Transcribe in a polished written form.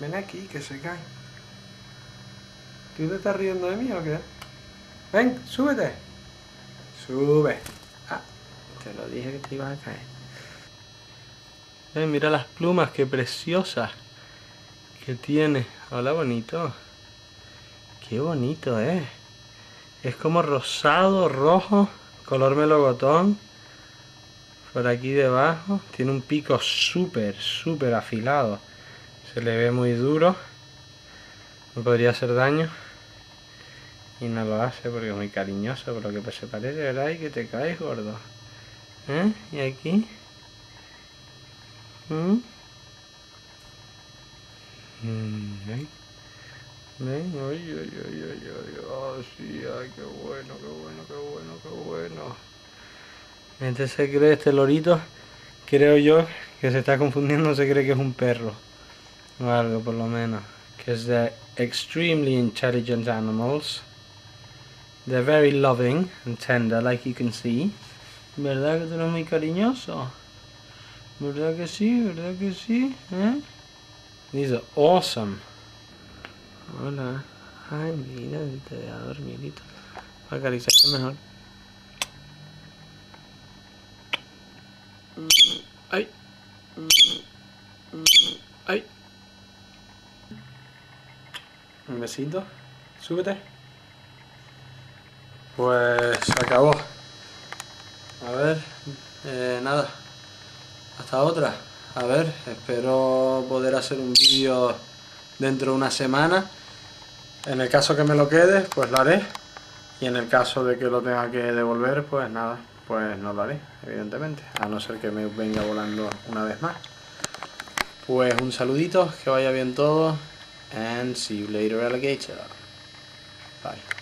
Ven aquí, que se cae. ¿Tú te estás riendo de mí o qué? Ven, súbete. Sube. Ah, te lo dije que te ibas a caer. Mira las plumas, qué preciosas que tiene. Hola, bonito. Qué bonito, ¿eh? Es como rosado, rojo, color melocotón. Por aquí debajo. Tiene un pico súper, súper afilado. Se le ve muy duro. Me podría hacer daño. Y no lo hace porque es muy cariñoso, por lo que se parece, ¿verdad? Y que te caes, gordo. ¿Eh? ¿Y aquí? ¿Mm? ¿Ven? ¿Ven? Ay, ay, ay, ay, ay, ay, sí, ay, qué bueno, qué bueno, qué bueno, qué bueno. Este se cree, este lorito, creo yo, que se está confundiendo, se cree que es un perro. O algo, por lo menos. Because they're extremely intelligent animals. They're very loving and tender, like you can see. ¿Verdad que tú eres muy cariñoso? ¿Verdad que sí? ¿Verdad que sí? ¿Eh? These are awesome. Hola. Ay, mira, te voy a dormirito. Acariciarte mejor. Ay. Ay. Un besito. Súbete. Pues se acabó. A ver. Nada. Hasta otra. A ver. Espero poder hacer un vídeo dentro de una semana. En el caso que me lo quede, pues lo haré. Y en el caso de que lo tenga que devolver, pues nada, pues no lo haré, evidentemente. A no ser que me venga volando una vez más. Pues un saludito, que vaya bien todo. And see you later, alligator. Bye.